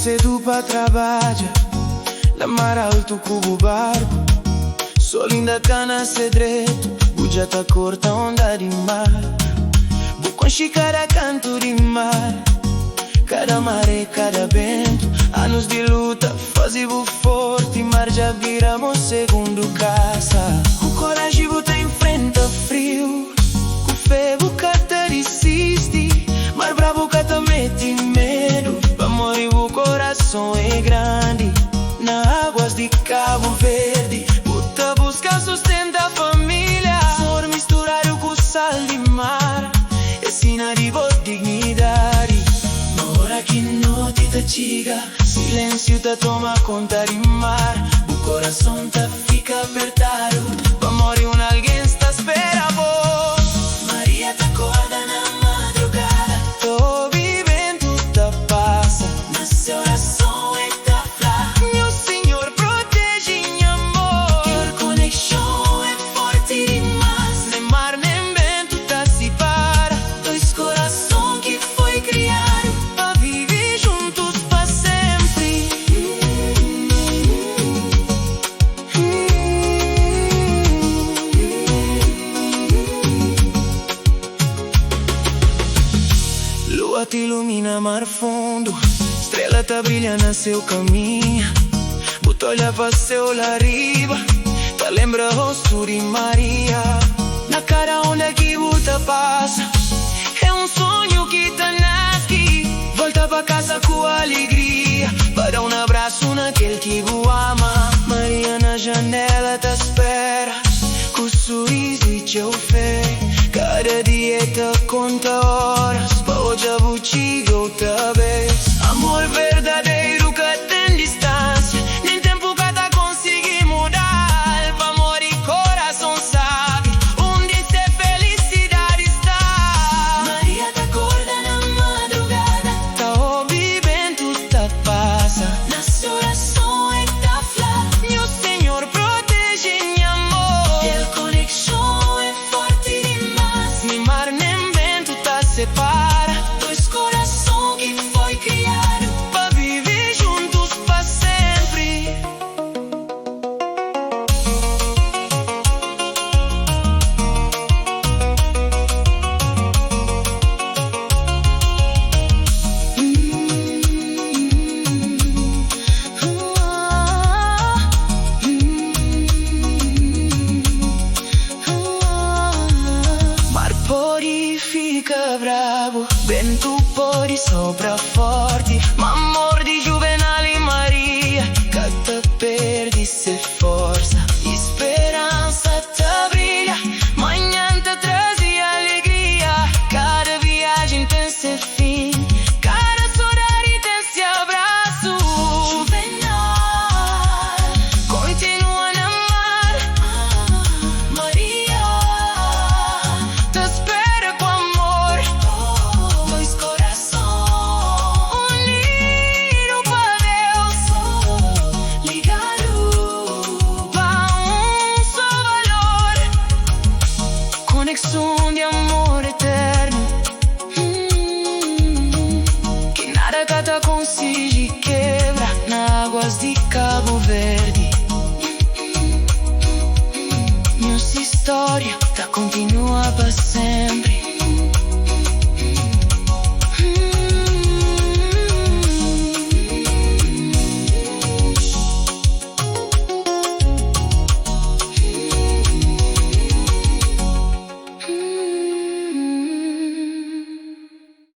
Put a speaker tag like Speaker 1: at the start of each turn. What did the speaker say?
Speaker 1: cedo pra trabalhar, na mar alto cubo barco, sol ainda cá na cedreto, buja tá corta onda de mar, com xícara canto de mar, cada maré, cada vento, anos de luta, fazemos forte, mar já viramos segundo casa. Com coragem bota enfrenta frio, com fé bucata resiste, mar bravo cata mete medo, pra morrer o coração é grande, na águas de Cabo Verde, buta busca sustenta a família, amor misturado com sal de mar, ensina de boa dignidade. Hora que noite te chega, silêncio te toma conta de mar, o coração te fica apertado, pra morrer alguém está espera vos. Maria te acorda na madrugada, tô vivendo te passa, na seu oração é te fala, meu Senhor protege em amor, que a conexão é forte demais, nem mar nem vento te separa, dois corações que foi criado te ilumina mar fundo, estrela tá brilha na seu caminho, bota olha pra seu lá arriba, tá lembra o rosto de Maria, na cara onde que bota passa, é sonho que tá nasce, volta pra casa com alegria, para dar abraço naquele que o ama, Maria na janela te espera, com sorriso e teu fé, cada dia te conta horas, pra hoje a botiga outra vez. Amor verdadeiro que tem distância, nem tempo que tá consegui mudar, pra amor e coração sabe, onde ser felicidade está. Maria te acorda na madrugada, tá ouvindo, te passa, na sua oração é te fala, meu Senhor protege em amor, que a conexão é forte demais, nem mar nem vento te separa, dois corações que foi criado pra viver juntos pra sempre. Mar pode ficar bravo, vento pode soprar forte, mas amor de Juvenal e Maria, que te perde se força, esperança te brilha, manhã te trazia alegria, cada viagem tem seu fim, cada saudade tem seu abraço. Juvenal continua a amar, Maria te espera com amor, dois corações unidos pra Deus, ligado pra só valor, conexão de amor eterno, que nada que te consiga quebrar, nas águas de Cabo Verde. Nossa história tá continua pra sempre.